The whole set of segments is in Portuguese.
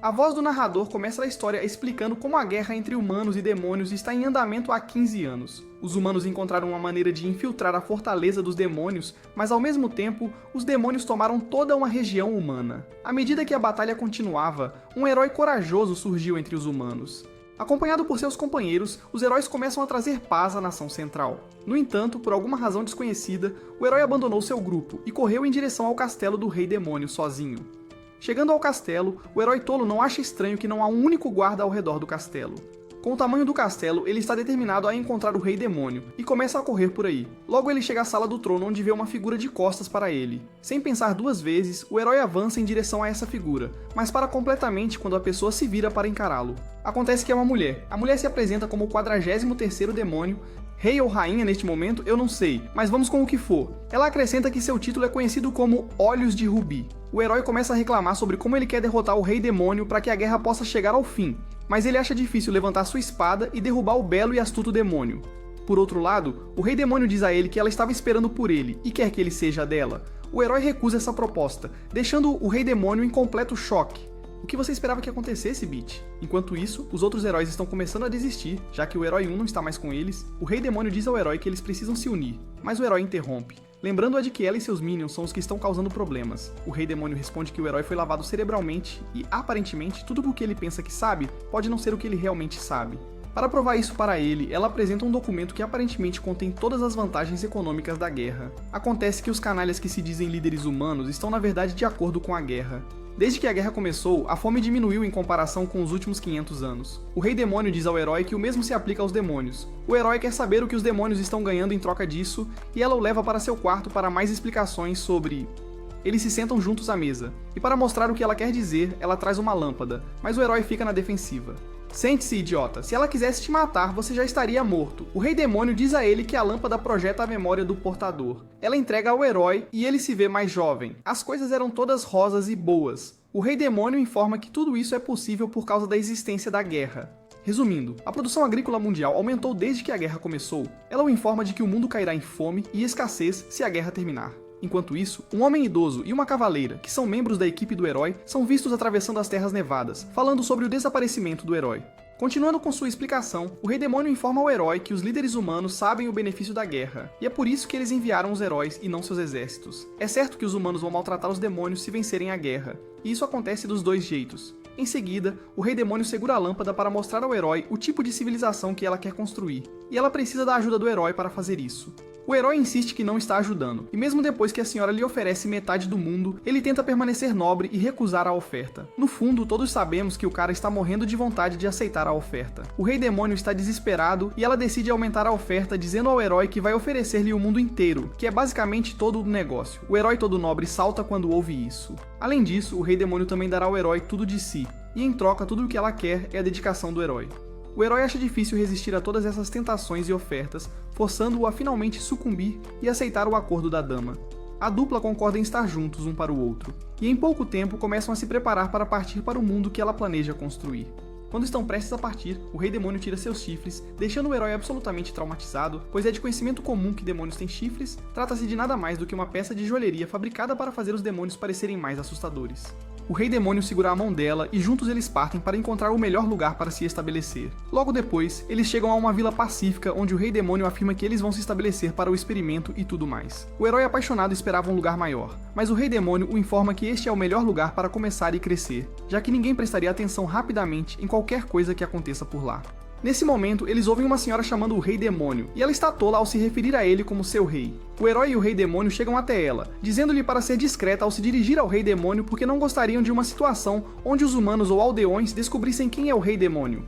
A voz do narrador começa a história explicando como a guerra entre humanos e demônios está em andamento há 15 anos. Os humanos encontraram uma maneira de infiltrar a fortaleza dos demônios, mas ao mesmo tempo, os demônios tomaram toda uma região humana. À medida que a batalha continuava, um herói corajoso surgiu entre os humanos. Acompanhado por seus companheiros, os heróis começam a trazer paz à nação central. No entanto, por alguma razão desconhecida, o herói abandonou seu grupo e correu em direção ao castelo do Rei Demônio sozinho. Chegando ao castelo, o herói tolo não acha estranho que não há um único guarda ao redor do castelo. Com o tamanho do castelo, ele está determinado a encontrar o Rei Demônio e começa a correr por aí. Logo ele chega à sala do trono, onde vê uma figura de costas para ele. Sem pensar duas vezes, o herói avança em direção a essa figura, mas para completamente quando a pessoa se vira para encará-lo. Acontece que é uma mulher. A mulher se apresenta como o 43º demônio, rei ou rainha neste momento, eu não sei, mas vamos com o que for. Ela acrescenta que seu título é conhecido como Olhos de Rubi. O herói começa a reclamar sobre como ele quer derrotar o Rei Demônio para que a guerra possa chegar ao fim, mas ele acha difícil levantar sua espada e derrubar o belo e astuto demônio. Por outro lado, o Rei Demônio diz a ele que ela estava esperando por ele e quer que ele seja dela. O herói recusa essa proposta, deixando o Rei Demônio em completo choque. O que você esperava que acontecesse, Beat? Enquanto isso, os outros heróis estão começando a desistir, já que o herói 1 não está mais com eles. O Rei Demônio diz ao herói que eles precisam se unir, mas o herói interrompe, lembrando-a de que ela e seus minions são os que estão causando problemas. O Rei Demônio responde que o herói foi lavado cerebralmente e, aparentemente, tudo o que ele pensa que sabe pode não ser o que ele realmente sabe. Para provar isso para ele, ela apresenta um documento que aparentemente contém todas as vantagens econômicas da guerra. Acontece que os canalhas que se dizem líderes humanos estão na verdade de acordo com a guerra. Desde que a guerra começou, a fome diminuiu em comparação com os últimos 500 anos. O Rei Demônio diz ao herói que o mesmo se aplica aos demônios. O herói quer saber o que os demônios estão ganhando em troca disso, e ela o leva para seu quarto para mais explicações sobre... Eles se sentam juntos à mesa, e para mostrar o que ela quer dizer, ela traz uma lâmpada, mas o herói fica na defensiva. Sente-se, idiota, se ela quisesse te matar, você já estaria morto. O Rei Demônio diz a ele que a lâmpada projeta a memória do portador. Ela entrega ao herói e ele se vê mais jovem. As coisas eram todas rosas e boas. O Rei Demônio informa que tudo isso é possível por causa da existência da guerra. Resumindo, a produção agrícola mundial aumentou desde que a guerra começou. Ela o informa de que o mundo cairá em fome e escassez se a guerra terminar. Enquanto isso, um homem idoso e uma cavaleira, que são membros da equipe do herói, são vistos atravessando as terras nevadas, falando sobre o desaparecimento do herói. Continuando com sua explicação, o Rei Demônio informa ao herói que os líderes humanos sabem o benefício da guerra, e é por isso que eles enviaram os heróis e não seus exércitos. É certo que os humanos vão maltratar os demônios se vencerem a guerra, e isso acontece dos dois jeitos. Em seguida, o Rei Demônio segura a lâmpada para mostrar ao herói o tipo de civilização que ela quer construir, e ela precisa da ajuda do herói para fazer isso. O herói insiste que não está ajudando, e mesmo depois que a senhora lhe oferece metade do mundo, ele tenta permanecer nobre e recusar a oferta. No fundo, todos sabemos que o cara está morrendo de vontade de aceitar a oferta. O Rei Demônio está desesperado e ela decide aumentar a oferta, dizendo ao herói que vai oferecer-lhe o mundo inteiro, que é basicamente todo o negócio. O herói todo nobre salta quando ouve isso. Além disso, o Rei Demônio também dará ao herói tudo de si, e em troca tudo o que ela quer é a dedicação do herói. O herói acha difícil resistir a todas essas tentações e ofertas, forçando-o a finalmente sucumbir e aceitar o acordo da dama. A dupla concorda em estar juntos um para o outro, e em pouco tempo começam a se preparar para partir para o mundo que ela planeja construir. Quando estão prestes a partir, o Rei Demônio tira seus chifres, deixando o herói absolutamente traumatizado, pois é de conhecimento comum que demônios têm chifres, trata-se de nada mais do que uma peça de joalheria fabricada para fazer os demônios parecerem mais assustadores. O Rei Demônio segura a mão dela e juntos eles partem para encontrar o melhor lugar para se estabelecer. Logo depois, eles chegam a uma vila pacífica onde o Rei Demônio afirma que eles vão se estabelecer para o experimento e tudo mais. O herói apaixonado esperava um lugar maior, mas o Rei Demônio o informa que este é o melhor lugar para começar e crescer, já que ninguém prestaria atenção rapidamente em qualquer coisa que aconteça por lá. Nesse momento, eles ouvem uma senhora chamando o Rei Demônio, e ela está tola ao se referir a ele como seu rei. O herói e o Rei Demônio chegam até ela, dizendo-lhe para ser discreta ao se dirigir ao Rei Demônio porque não gostariam de uma situação onde os humanos ou aldeões descobrissem quem é o Rei Demônio.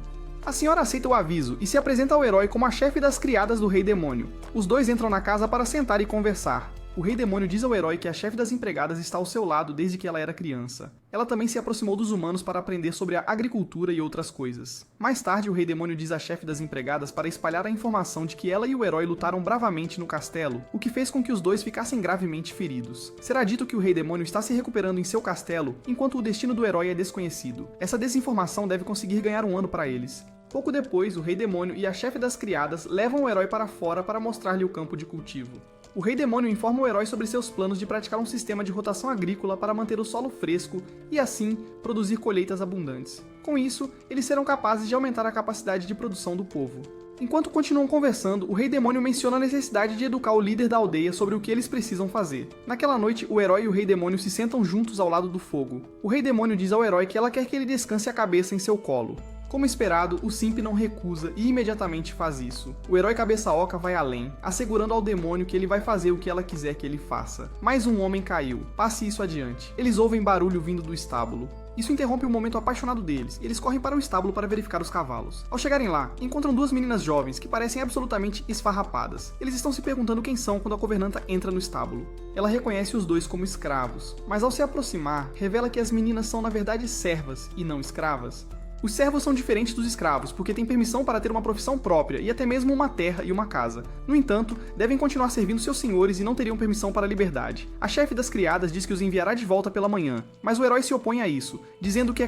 A senhora aceita o aviso e se apresenta ao herói como a chefe das criadas do Rei Demônio. Os dois entram na casa para sentar e conversar. O Rei Demônio diz ao herói que a chefe das empregadas está ao seu lado desde que ela era criança. Ela também se aproximou dos humanos para aprender sobre a agricultura e outras coisas. Mais tarde, o Rei Demônio diz à chefe das empregadas para espalhar a informação de que ela e o herói lutaram bravamente no castelo, o que fez com que os dois ficassem gravemente feridos. Será dito que o Rei Demônio está se recuperando em seu castelo, enquanto o destino do herói é desconhecido. Essa desinformação deve conseguir ganhar um ano para eles. Pouco depois, o Rei Demônio e a chefe das criadas levam o herói para fora para mostrar-lhe o campo de cultivo. o Rei Demônio informa o herói sobre seus planos de praticar um sistema de rotação agrícola para manter o solo fresco e, assim, produzir colheitas abundantes. Com isso, eles serão capazes de aumentar a capacidade de produção do povo. Enquanto continuam conversando, o Rei Demônio menciona a necessidade de educar o líder da aldeia sobre o que eles precisam fazer. Naquela noite, o herói e o Rei Demônio se sentam juntos ao lado do fogo. O Rei Demônio diz ao herói que ela quer que ele descanse a cabeça em seu colo. Como esperado, o Simp não recusa e imediatamente faz isso. O herói Cabeça Oca vai além, assegurando ao demônio que ele vai fazer o que ela quiser que ele faça. Mais um homem caiu. Passe isso adiante. Eles ouvem barulho vindo do estábulo. Isso interrompe o momento apaixonado deles, e eles correm para o estábulo para verificar os cavalos. Ao chegarem lá, encontram duas meninas jovens que parecem absolutamente esfarrapadas. Eles estão se perguntando quem são quando a governanta entra no estábulo. Ela reconhece os dois como escravos, mas ao se aproximar, revela que as meninas são na verdade servas e não escravas. Os servos são diferentes dos escravos, porque têm permissão para ter uma profissão própria e até mesmo uma terra e uma casa. No entanto, devem continuar servindo seus senhores e não teriam permissão para a liberdade. A chefe das criadas diz que os enviará de volta pela manhã, mas o herói se opõe a isso, dizendo que é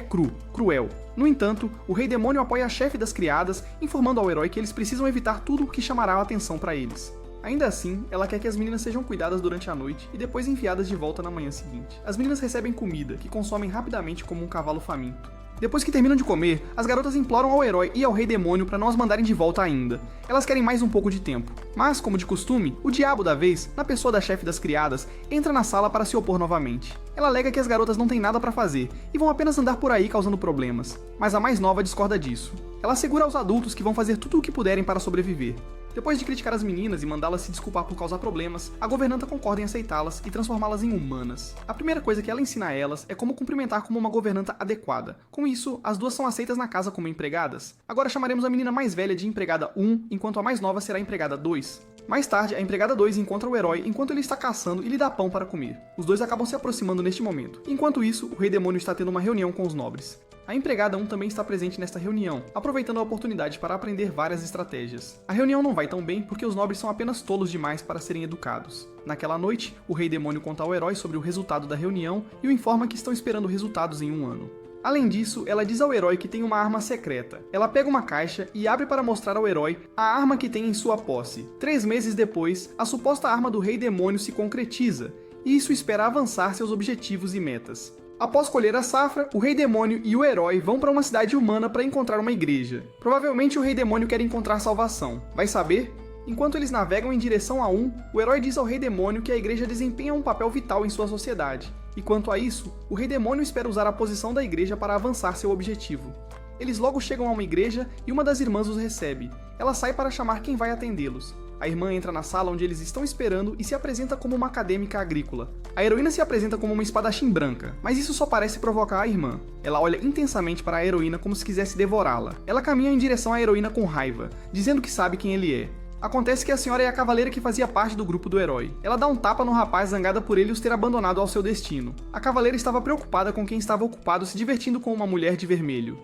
cruel. No entanto, o Rei Demônio apoia a chefe das criadas, informando ao herói que eles precisam evitar tudo o que chamará a atenção para eles. Ainda assim, ela quer que as meninas sejam cuidadas durante a noite e depois enviadas de volta na manhã seguinte. As meninas recebem comida, que consomem rapidamente como um cavalo faminto. Depois que terminam de comer, as garotas imploram ao herói e ao Rei Demônio para não as mandarem de volta ainda. Elas querem mais um pouco de tempo. Mas, como de costume, o diabo da vez, na pessoa da chefe das criadas, entra na sala para se opor novamente. Ela alega que as garotas não têm nada para fazer e vão apenas andar por aí causando problemas. Mas a mais nova discorda disso. Ela assegura aos adultos que vão fazer tudo o que puderem para sobreviver. Depois de criticar as meninas e mandá-las se desculpar por causar problemas, a governanta concorda em aceitá-las e transformá-las em humanas. A primeira coisa que ela ensina a elas é como cumprimentar como uma governanta adequada. Com isso, as duas são aceitas na casa como empregadas. Agora chamaremos a menina mais velha de empregada 1, enquanto a mais nova será empregada 2. Mais tarde, a empregada 2 encontra o herói enquanto ele está caçando e lhe dá pão para comer. Os dois acabam se aproximando neste momento. Enquanto isso, o Rei Demônio está tendo uma reunião com os nobres. A empregada 1 também está presente nesta reunião, aproveitando a oportunidade para aprender várias estratégias. A reunião não vai tão bem porque os nobres são apenas tolos demais para serem educados. Naquela noite, o Rei Demônio conta ao herói sobre o resultado da reunião e o informa que estão esperando resultados em 1 ano. Além disso, ela diz ao herói que tem uma arma secreta. Ela pega uma caixa e abre para mostrar ao herói a arma que tem em sua posse. 3 meses depois, a suposta arma do Rei Demônio se concretiza, e isso espera avançar seus objetivos e metas. Após colher a safra, o Rei Demônio e o herói vão para uma cidade humana para encontrar uma igreja. Provavelmente o Rei Demônio quer encontrar salvação. Vai saber? Enquanto eles navegam em direção a o herói diz ao Rei Demônio que a igreja desempenha um papel vital em sua sociedade. E quanto a isso, o Rei Demônio espera usar a posição da igreja para avançar seu objetivo. Eles logo chegam a uma igreja e uma das irmãs os recebe. Ela sai para chamar quem vai atendê-los. A irmã entra na sala onde eles estão esperando e se apresenta como uma acadêmica agrícola. A heroína se apresenta como uma espadachim branca, mas isso só parece provocar a irmã. Ela olha intensamente para a heroína como se quisesse devorá-la. Ela caminha em direção à heroína com raiva, dizendo que sabe quem ele é. Acontece que a senhora é a cavaleira que fazia parte do grupo do herói. Ela dá um tapa no rapaz zangada por ele os ter abandonado ao seu destino. A cavaleira estava preocupada com quem estava ocupado se divertindo com uma mulher de vermelho.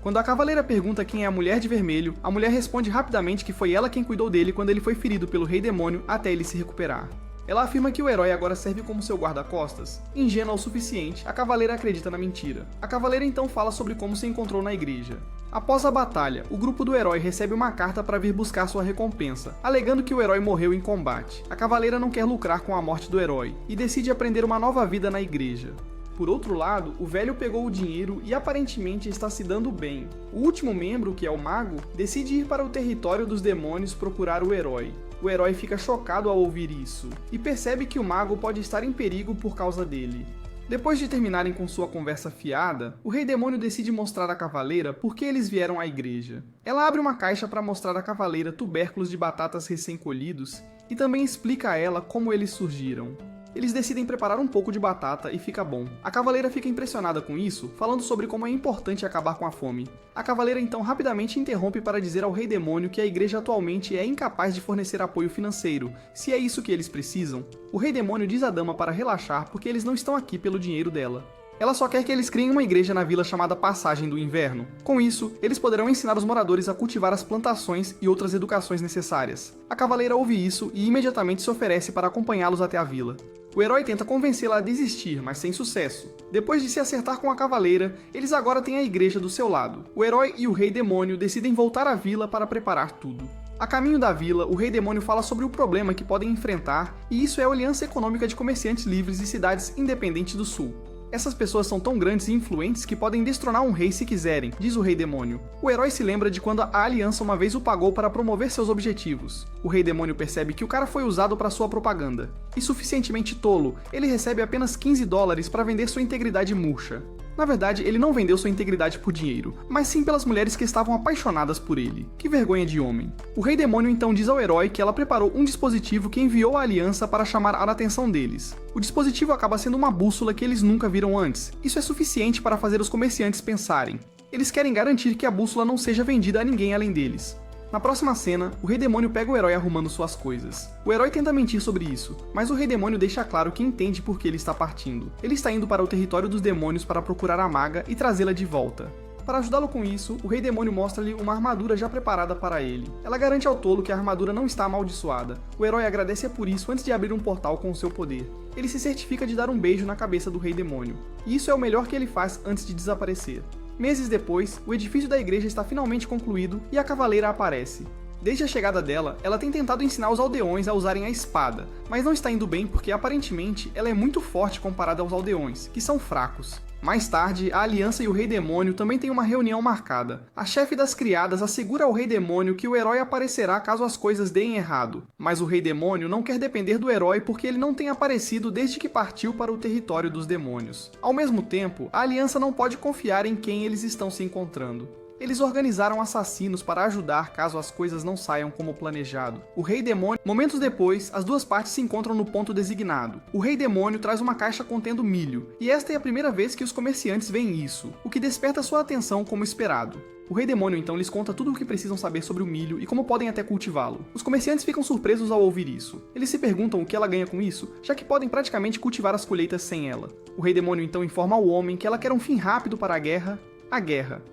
Quando a cavaleira pergunta quem é a mulher de vermelho, a mulher responde rapidamente que foi ela quem cuidou dele quando ele foi ferido pelo Rei Demônio até ele se recuperar. Ela afirma que o herói agora serve como seu guarda-costas. Ingênua o suficiente, a cavaleira acredita na mentira. A cavaleira então fala sobre como se encontrou na igreja. Após a batalha, o grupo do herói recebe uma carta para vir buscar sua recompensa, alegando que o herói morreu em combate. A cavaleira não quer lucrar com a morte do herói e decide aprender uma nova vida na igreja. Por outro lado, o velho pegou o dinheiro e aparentemente está se dando bem. O último membro, que é o mago, decide ir para o território dos demônios procurar o herói. O herói fica chocado ao ouvir isso, e percebe que o mago pode estar em perigo por causa dele. Depois de terminarem com sua conversa fiada, o Rei Demônio decide mostrar à cavaleira por que eles vieram à igreja. Ela abre uma caixa para mostrar à cavaleira tubérculos de batatas recém-colhidos e também explica a ela como eles surgiram. Eles decidem preparar um pouco de batata e fica bom. A cavaleira fica impressionada com isso, falando sobre como é importante acabar com a fome. A cavaleira então rapidamente interrompe para dizer ao Rei Demônio que a igreja atualmente é incapaz de fornecer apoio financeiro, se é isso que eles precisam. O Rei Demônio diz à dama para relaxar porque eles não estão aqui pelo dinheiro dela. Ela só quer que eles criem uma igreja na vila chamada Passagem do Inverno. Com isso, eles poderão ensinar os moradores a cultivar as plantações e outras educações necessárias. A cavaleira ouve isso e imediatamente se oferece para acompanhá-los até a vila. O herói tenta convencê-la a desistir, mas sem sucesso. Depois de se acertar com a cavaleira, eles agora têm a igreja do seu lado. O herói e o Rei Demônio decidem voltar à vila para preparar tudo. A caminho da vila, o Rei Demônio fala sobre o problema que podem enfrentar, e isso é a Aliança Econômica de Comerciantes Livres e Cidades Independentes do Sul. Essas pessoas são tão grandes e influentes que podem destronar um rei se quiserem, diz o Rei Demônio. O herói se lembra de quando a Aliança uma vez o pagou para promover seus objetivos. O Rei Demônio percebe que o cara foi usado para sua propaganda. E suficientemente tolo, ele recebe apenas $15 para vender sua integridade murcha. Na verdade, ele não vendeu sua integridade por dinheiro, mas sim pelas mulheres que estavam apaixonadas por ele. Que vergonha de homem. O Rei Demônio então diz ao herói que ela preparou um dispositivo que enviou a Aliança para chamar a atenção deles. O dispositivo acaba sendo uma bússola que eles nunca viram antes. Isso é suficiente para fazer os comerciantes pensarem. Eles querem garantir que a bússola não seja vendida a ninguém além deles. Na próxima cena, o Rei Demônio pega o herói arrumando suas coisas. O herói tenta mentir sobre isso, mas o Rei Demônio deixa claro que entende por que ele está partindo. Ele está indo para o território dos demônios para procurar a maga e trazê-la de volta. Para ajudá-lo com isso, o Rei Demônio mostra-lhe uma armadura já preparada para ele. Ela garante ao tolo que a armadura não está amaldiçoada. O herói agradece por isso antes de abrir um portal com o seu poder. Ele se certifica de dar um beijo na cabeça do Rei Demônio. E isso é o melhor que ele faz antes de desaparecer. Meses depois, o edifício da igreja está finalmente concluído e a cavaleira aparece. Desde a chegada dela, ela tem tentado ensinar os aldeões a usarem a espada, mas não está indo bem porque aparentemente ela é muito forte comparada aos aldeões, que são fracos. Mais tarde, a Aliança e o Rei Demônio também têm uma reunião marcada. A chefe das criadas assegura ao Rei Demônio que o herói aparecerá caso as coisas deem errado, mas o Rei Demônio não quer depender do herói porque ele não tem aparecido desde que partiu para o território dos demônios. Ao mesmo tempo, a Aliança não pode confiar em quem eles estão se encontrando. Eles organizaram assassinos para ajudar caso as coisas não saiam como planejado. O Rei Demônio... Momentos depois, as duas partes se encontram no ponto designado. O Rei Demônio traz uma caixa contendo milho, e esta é a primeira vez que os comerciantes veem isso, o que desperta sua atenção como esperado. O Rei Demônio então lhes conta tudo o que precisam saber sobre o milho e como podem até cultivá-lo. Os comerciantes ficam surpresos ao ouvir isso. Eles se perguntam o que ela ganha com isso, já que podem praticamente cultivar as colheitas sem ela. O Rei Demônio então informa ao homem que ela quer um fim rápido para a guerra.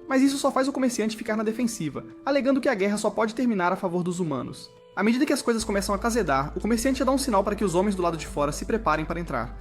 Mas isso só faz o comerciante ficar na defensiva, alegando que a guerra só pode terminar a favor dos humanos. À medida que as coisas começam a azedar, o comerciante dá um sinal para que os homens do lado de fora se preparem para entrar.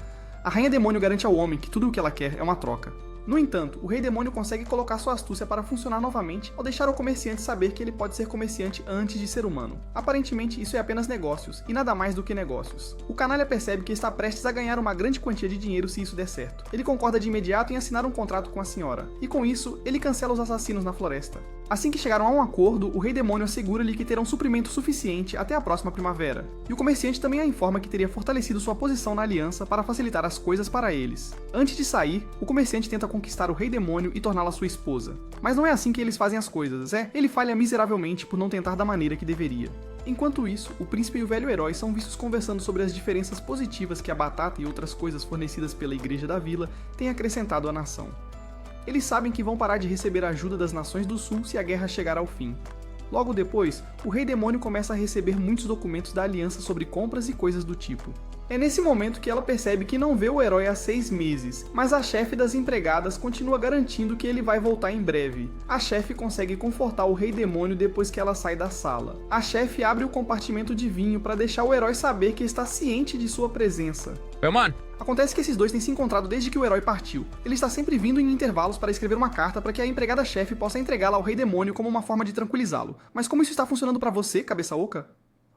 A Rainha Demônio garante ao homem que tudo o que ela quer é uma troca. No entanto, o Rei Demônio consegue colocar sua astúcia para funcionar novamente ao deixar o comerciante saber que ele pode ser comerciante antes de ser humano. Aparentemente, isso é apenas negócios, e nada mais do que negócios. O canalha percebe que está prestes a ganhar uma grande quantia de dinheiro se isso der certo. Ele concorda de imediato em assinar um contrato com a senhora, e com isso, ele cancela os assassinos na floresta. Assim que chegaram a um acordo, o Rei Demônio assegura-lhe que terão suprimento suficiente até a próxima primavera, e o comerciante também a informa que teria fortalecido sua posição na aliança para facilitar as coisas para eles. Antes de sair, o comerciante tenta conquistar o Rei Demônio e torná-la sua esposa. Mas não é assim que eles fazem as coisas, ele falha miseravelmente por não tentar da maneira que deveria. Enquanto isso, o príncipe e o velho herói são vistos conversando sobre as diferenças positivas que a batata e outras coisas fornecidas pela igreja da vila têm acrescentado à nação. Eles sabem que vão parar de receber a ajuda das nações do sul se a guerra chegar ao fim. Logo depois, o Rei Demônio começa a receber muitos documentos da aliança sobre compras e coisas do tipo. É nesse momento que ela percebe que não vê o herói há 6 meses, mas a chefe das empregadas continua garantindo que ele vai voltar em breve. A chefe consegue confortar o Rei Demônio depois que ela sai da sala. A chefe abre o compartimento de vinho para deixar o herói saber que está ciente de sua presença. Acontece que esses dois têm se encontrado desde que o herói partiu. Ele está sempre vindo em intervalos para escrever uma carta para que a empregada-chefe possa entregá-la ao Rei Demônio como uma forma de tranquilizá-lo. Mas como isso está funcionando para você, cabeça oca?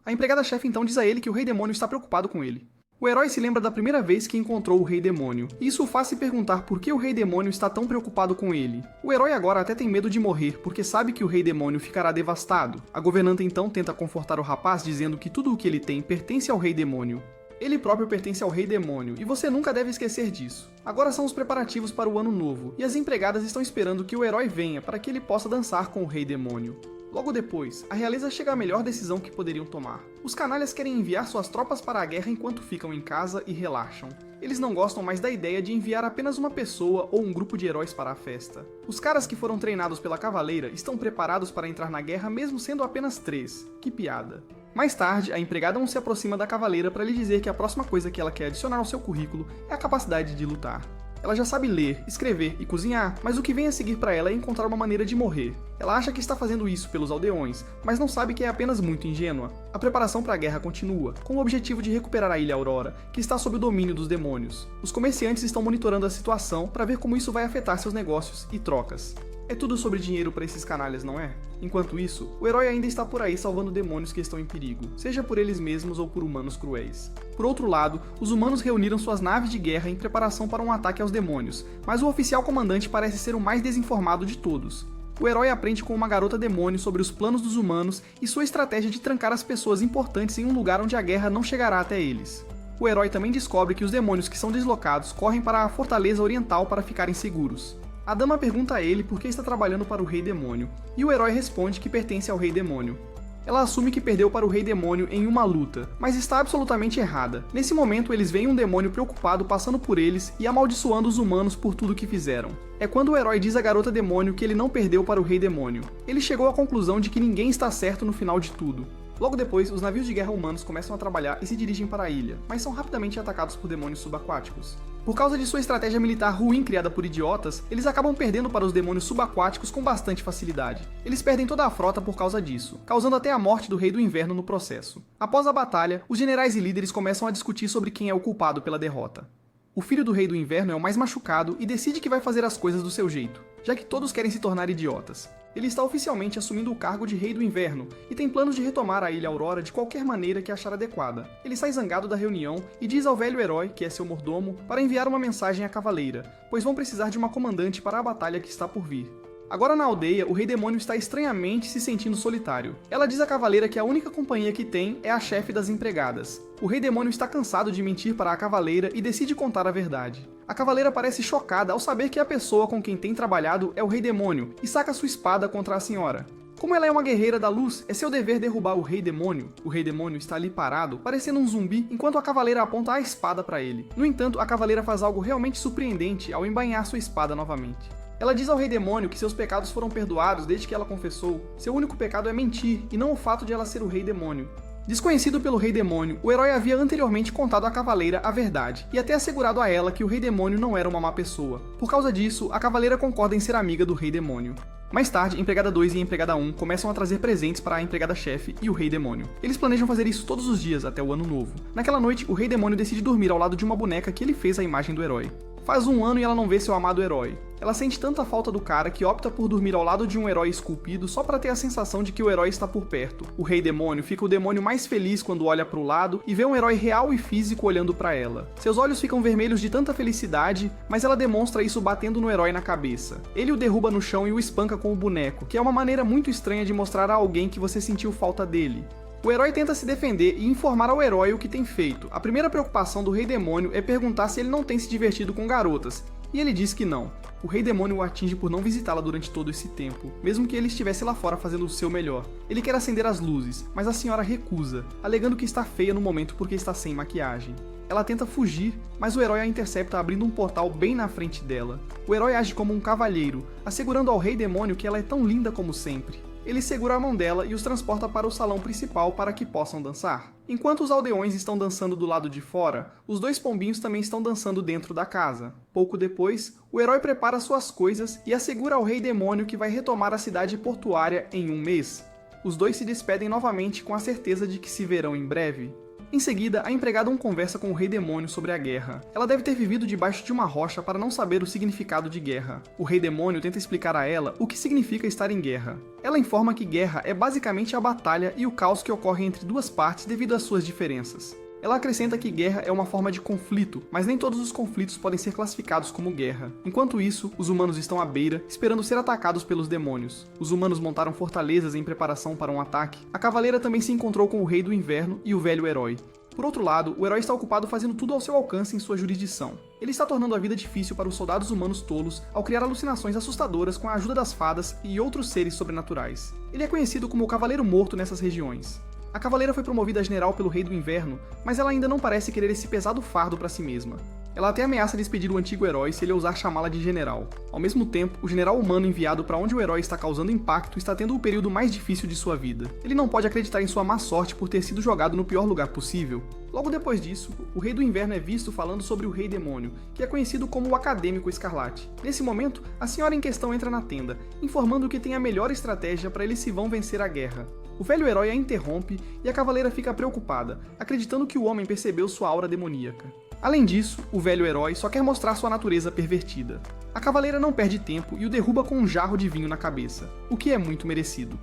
A empregada-chefe então diz a ele que o Rei Demônio está preocupado com ele. O herói se lembra da primeira vez que encontrou o Rei Demônio, e isso o faz se perguntar por que o Rei Demônio está tão preocupado com ele. O herói agora até tem medo de morrer, porque sabe que o Rei Demônio ficará devastado. A governanta então tenta confortar o rapaz dizendo que tudo o que ele tem pertence ao Rei Demônio. Ele próprio pertence ao Rei Demônio, e você nunca deve esquecer disso. Agora são os preparativos para o ano novo, e as empregadas estão esperando que o herói venha para que ele possa dançar com o Rei Demônio. Logo depois, a realeza chega à melhor decisão que poderiam tomar. Os canalhas querem enviar suas tropas para a guerra enquanto ficam em casa e relaxam. Eles não gostam mais da ideia de enviar apenas uma pessoa ou um grupo de heróis para a festa. Os caras que foram treinados pela cavaleira estão preparados para entrar na guerra mesmo sendo apenas 3. Que piada. Mais tarde, a empregada se aproxima da cavaleira para lhe dizer que a próxima coisa que ela quer adicionar ao seu currículo é a capacidade de lutar. Ela já sabe ler, escrever e cozinhar, mas o que vem a seguir para ela é encontrar uma maneira de morrer. Ela acha que está fazendo isso pelos aldeões, mas não sabe que é apenas muito ingênua. A preparação para a guerra continua, com o objetivo de recuperar a Ilha Aurora, que está sob o domínio dos demônios. Os comerciantes estão monitorando a situação para ver como isso vai afetar seus negócios e trocas. É tudo sobre dinheiro para esses canalhas, não é? Enquanto isso, o herói ainda está por aí salvando demônios que estão em perigo, seja por eles mesmos ou por humanos cruéis. Por outro lado, os humanos reuniram suas naves de guerra em preparação para um ataque aos demônios, mas o oficial comandante parece ser o mais desinformado de todos. O herói aprende com uma garota demônio sobre os planos dos humanos e sua estratégia de trancar as pessoas importantes em um lugar onde a guerra não chegará até eles. O herói também descobre que os demônios que são deslocados correm para a Fortaleza Oriental para ficarem seguros. A dama pergunta a ele por que está trabalhando para o Rei Demônio, e o herói responde que pertence ao Rei Demônio. Ela assume que perdeu para o Rei Demônio em uma luta, mas está absolutamente errada. Nesse momento, eles veem um demônio preocupado passando por eles e amaldiçoando os humanos por tudo que fizeram. É quando o herói diz à garota demônio que ele não perdeu para o Rei Demônio. Ele chegou à conclusão de que ninguém está certo no final de tudo. Logo depois, os navios de guerra humanos começam a trabalhar e se dirigem para a ilha, mas são rapidamente atacados por demônios subaquáticos. Por causa de sua estratégia militar ruim criada por idiotas, eles acabam perdendo para os demônios subaquáticos com bastante facilidade. Eles perdem toda a frota por causa disso, causando até a morte do Rei do Inverno no processo. Após a batalha, os generais e líderes começam a discutir sobre quem é o culpado pela derrota. O filho do Rei do Inverno é o mais machucado e decide que vai fazer as coisas do seu jeito, já que todos querem se tornar idiotas. Ele está oficialmente assumindo o cargo de Rei do Inverno e tem planos de retomar a Ilha Aurora de qualquer maneira que achar adequada. Ele sai zangado da reunião e diz ao velho herói, que é seu mordomo, para enviar uma mensagem à cavaleira, pois vão precisar de uma comandante para a batalha que está por vir. Agora na aldeia, o Rei Demônio está estranhamente se sentindo solitário. Ela diz à cavaleira que a única companhia que tem é a chefe das empregadas. O Rei Demônio está cansado de mentir para a cavaleira e decide contar a verdade. A cavaleira parece chocada ao saber que a pessoa com quem tem trabalhado é o Rei Demônio e saca sua espada contra a senhora. Como ela é uma guerreira da luz, é seu dever derrubar o Rei Demônio. O Rei Demônio está ali parado, parecendo um zumbi, enquanto a cavaleira aponta a espada para ele. No entanto, a cavaleira faz algo realmente surpreendente ao embainhar sua espada novamente. Ela diz ao Rei Demônio que seus pecados foram perdoados desde que ela confessou. Seu único pecado é mentir, e não o fato de ela ser o Rei Demônio. Desconhecido pelo Rei Demônio, o herói havia anteriormente contado à cavaleira a verdade, e até assegurado a ela que o Rei Demônio não era uma má pessoa. Por causa disso, a cavaleira concorda em ser amiga do Rei Demônio. Mais tarde, Empregada 2 e Empregada 1 começam a trazer presentes para a Empregada-chefe e o Rei Demônio. Eles planejam fazer isso todos os dias até o Ano Novo. Naquela noite, o Rei Demônio decide dormir ao lado de uma boneca que ele fez a imagem do herói. Faz um ano e ela não vê seu amado herói. Ela sente tanta falta do cara que opta por dormir ao lado de um herói esculpido só para ter a sensação de que o herói está por perto. O Rei Demônio fica o demônio mais feliz quando olha para o lado e vê um herói real e físico olhando para ela. Seus olhos ficam vermelhos de tanta felicidade, mas ela demonstra isso batendo no herói na cabeça. Ele o derruba no chão e o espanca com o boneco, que é uma maneira muito estranha de mostrar a alguém que você sentiu falta dele. O herói tenta se defender e informar ao herói o que tem feito. A primeira preocupação do Rei Demônio é perguntar se ele não tem se divertido com garotas, e ele diz que não. O Rei Demônio o atinge por não visitá-la durante todo esse tempo, mesmo que ele estivesse lá fora fazendo o seu melhor. Ele quer acender as luzes, mas a senhora recusa, alegando que está feia no momento porque está sem maquiagem. Ela tenta fugir, mas o herói a intercepta abrindo um portal bem na frente dela. O herói age como um cavalheiro, assegurando ao Rei Demônio que ela é tão linda como sempre. Ele segura a mão dela e os transporta para o salão principal para que possam dançar. Enquanto os aldeões estão dançando do lado de fora, os dois pombinhos também estão dançando dentro da casa. Pouco depois, o herói prepara suas coisas e assegura ao Rei Demônio que vai retomar a cidade portuária em um mês. Os dois se despedem novamente com a certeza de que se verão em breve. Em seguida, a empregada conversa com o Rei Demônio sobre a guerra. Ela deve ter vivido debaixo de uma rocha para não saber o significado de guerra. O Rei Demônio tenta explicar a ela o que significa estar em guerra. Ela informa que guerra é basicamente a batalha e o caos que ocorre entre duas partes devido às suas diferenças. Ela acrescenta que guerra é uma forma de conflito, mas nem todos os conflitos podem ser classificados como guerra. Enquanto isso, os humanos estão à beira, esperando ser atacados pelos demônios. Os humanos montaram fortalezas em preparação para um ataque. A cavaleira também se encontrou com o Rei do Inverno e o velho herói. Por outro lado, o herói está ocupado fazendo tudo ao seu alcance em sua jurisdição. Ele está tornando a vida difícil para os soldados humanos tolos ao criar alucinações assustadoras com a ajuda das fadas e outros seres sobrenaturais. Ele é conhecido como o Cavaleiro Morto nessas regiões. A cavaleira foi promovida a general pelo Rei do Inverno, mas ela ainda não parece querer esse pesado fardo para si mesma. Ela até ameaça despedir o antigo herói se ele ousar chamá-la de general. Ao mesmo tempo, o general humano enviado para onde o herói está causando impacto está tendo o período mais difícil de sua vida. Ele não pode acreditar em sua má sorte por ter sido jogado no pior lugar possível. Logo depois disso, o Rei do Inverno é visto falando sobre o Rei Demônio, que é conhecido como o Acadêmico Escarlate. Nesse momento, a senhora em questão entra na tenda, informando que tem a melhor estratégia para eles se vão vencer a guerra. O velho herói a interrompe e a cavaleira fica preocupada, acreditando que o homem percebeu sua aura demoníaca. Além disso, o velho herói só quer mostrar sua natureza pervertida. A cavaleira não perde tempo e o derruba com um jarro de vinho na cabeça, o que é muito merecido.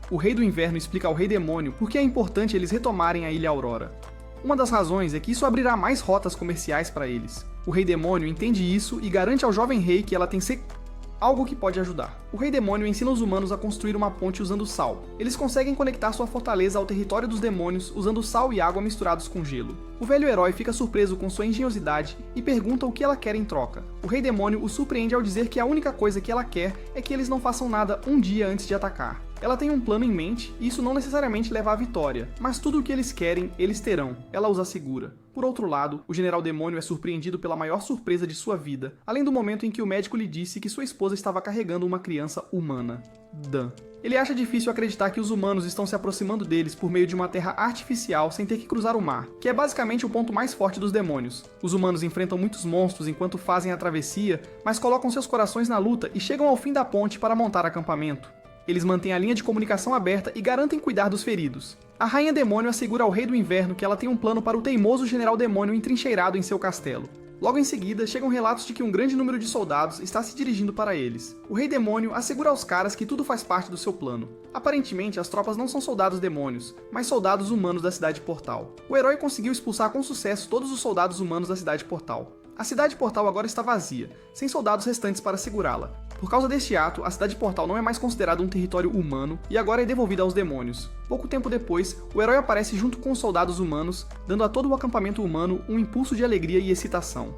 O Rei do Inverno explica ao Rei Demônio por que é importante eles retomarem a Ilha Aurora. Uma das razões é que isso abrirá mais rotas comerciais para eles. O Rei Demônio entende isso e garante ao jovem rei que ela tem algo que pode ajudar. O Rei Demônio ensina os humanos a construir uma ponte usando sal. Eles conseguem conectar sua fortaleza ao território dos demônios usando sal e água misturados com gelo. O velho herói fica surpreso com sua engenhosidade e pergunta o que ela quer em troca. O Rei Demônio o surpreende ao dizer que a única coisa que ela quer é que eles não façam nada um dia antes de atacar. Ela tem um plano em mente e isso não necessariamente leva à vitória, mas tudo o que eles querem, eles terão. Ela os assegura. Por outro lado, o General Demônio é surpreendido pela maior surpresa de sua vida, além do momento em que o médico lhe disse que sua esposa estava carregando uma criança humana. Dan. Ele acha difícil acreditar que os humanos estão se aproximando deles por meio de uma terra artificial sem ter que cruzar o mar, que é basicamente o ponto mais forte dos demônios. Os humanos enfrentam muitos monstros enquanto fazem a travessia, mas colocam seus corações na luta e chegam ao fim da ponte para montar acampamento. Eles mantêm a linha de comunicação aberta e garantem cuidar dos feridos. A Rainha Demônio assegura ao Rei do Inverno que ela tem um plano para o teimoso General Demônio entrincheirado em seu castelo. Logo em seguida, chegam relatos de que um grande número de soldados está se dirigindo para eles. O Rei Demônio assegura aos caras que tudo faz parte do seu plano. Aparentemente, as tropas não são soldados demônios, mas soldados humanos da Cidade Portal. O herói conseguiu expulsar com sucesso todos os soldados humanos da Cidade Portal. A Cidade Portal agora está vazia, sem soldados restantes para segurá-la. Por causa deste ato, a Cidade Portal não é mais considerada um território humano e agora é devolvida aos demônios. Pouco tempo depois, o herói aparece junto com os soldados humanos, dando a todo o acampamento humano um impulso de alegria e excitação.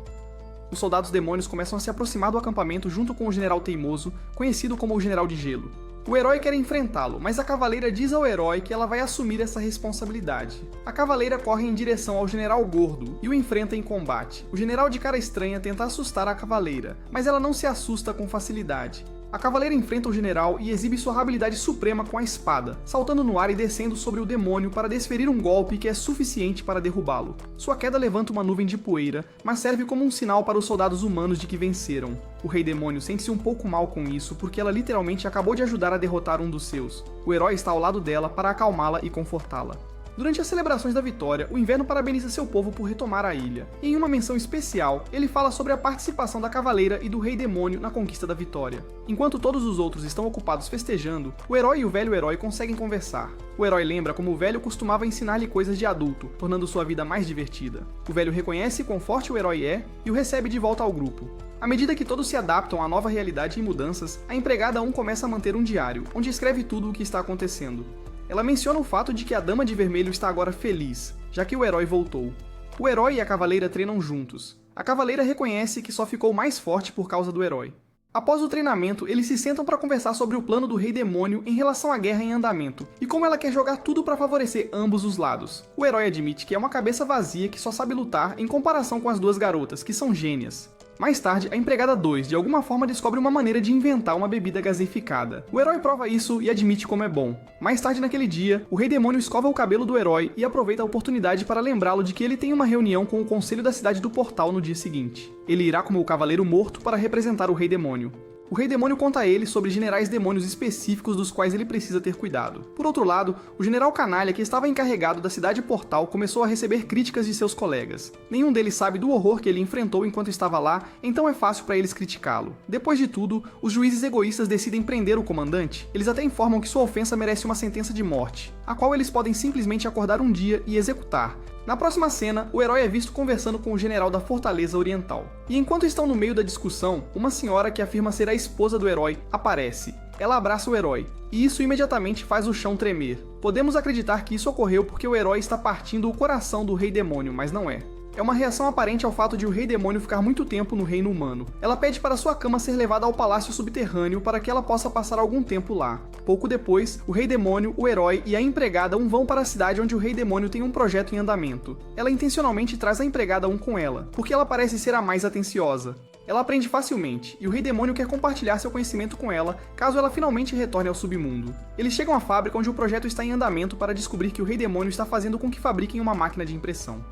Os soldados demônios começam a se aproximar do acampamento junto com o General Teimoso, conhecido como o General de Gelo. O herói quer enfrentá-lo, mas a cavaleira diz ao herói que ela vai assumir essa responsabilidade. A cavaleira corre em direção ao General Gordo e o enfrenta em combate. O General de Cara Estranha tenta assustar a cavaleira, mas ela não se assusta com facilidade. A cavaleira enfrenta o general e exibe sua habilidade suprema com a espada, saltando no ar e descendo sobre o demônio para desferir um golpe que é suficiente para derrubá-lo. Sua queda levanta uma nuvem de poeira, mas serve como um sinal para os soldados humanos de que venceram. O Rei Demônio sente-se um pouco mal com isso, porque ela literalmente acabou de ajudar a derrotar um dos seus. O herói está ao lado dela para acalmá-la e confortá-la. Durante as celebrações da vitória, o Inverno parabeniza seu povo por retomar a ilha. E em uma menção especial, ele fala sobre a participação da Cavaleira e do Rei Demônio na conquista da vitória. Enquanto todos os outros estão ocupados festejando, o herói e o velho herói conseguem conversar. O herói lembra como o velho costumava ensinar-lhe coisas de adulto, tornando sua vida mais divertida. O velho reconhece quão forte o herói é e o recebe de volta ao grupo. À medida que todos se adaptam à nova realidade e mudanças, a empregada 1 começa a manter um diário, onde escreve tudo o que está acontecendo. Ela menciona o fato de que a Dama de Vermelho está agora feliz, já que o herói voltou. O herói e a cavaleira treinam juntos. A cavaleira reconhece que só ficou mais forte por causa do herói. Após o treinamento, eles se sentam para conversar sobre o plano do Rei Demônio em relação à guerra em andamento, e como ela quer jogar tudo para favorecer ambos os lados. O herói admite que é uma cabeça vazia que só sabe lutar em comparação com as duas garotas, que são gênias. Mais tarde, a empregada 2 de alguma forma descobre uma maneira de inventar uma bebida gaseificada. O herói prova isso e admite como é bom. Mais tarde naquele dia, o Rei Demônio escova o cabelo do herói e aproveita a oportunidade para lembrá-lo de que ele tem uma reunião com o Conselho da Cidade do Portal no dia seguinte. Ele irá como o Cavaleiro Morto para representar o Rei Demônio. O Rei Demônio conta a ele sobre generais demônios específicos dos quais ele precisa ter cuidado. Por outro lado, o general canalha que estava encarregado da Cidade Portal começou a receber críticas de seus colegas. Nenhum deles sabe do horror que ele enfrentou enquanto estava lá, então é fácil para eles criticá-lo. Depois de tudo, os juízes egoístas decidem prender o comandante. Eles até informam que sua ofensa merece uma sentença de morte, a qual eles podem simplesmente acordar um dia e executar. Na próxima cena, o herói é visto conversando com o general da Fortaleza Oriental. E enquanto estão no meio da discussão, uma senhora que afirma ser a esposa do herói aparece. Ela abraça o herói, e isso imediatamente faz o chão tremer. Podemos acreditar que isso ocorreu porque o herói está partindo o coração do Rei Demônio, mas não é. É uma reação aparente ao fato de o Rei Demônio ficar muito tempo no reino humano. Ela pede para sua cama ser levada ao palácio subterrâneo para que ela possa passar algum tempo lá. Pouco depois, o Rei Demônio, o herói e a empregada 1 vão para a cidade onde o Rei Demônio tem um projeto em andamento. Ela intencionalmente traz a empregada 1 com ela, porque ela parece ser a mais atenciosa. Ela aprende facilmente, e o Rei Demônio quer compartilhar seu conhecimento com ela, caso ela finalmente retorne ao submundo. Eles chegam à fábrica onde o projeto está em andamento para descobrir que o Rei Demônio está fazendo com que fabriquem uma máquina de impressão.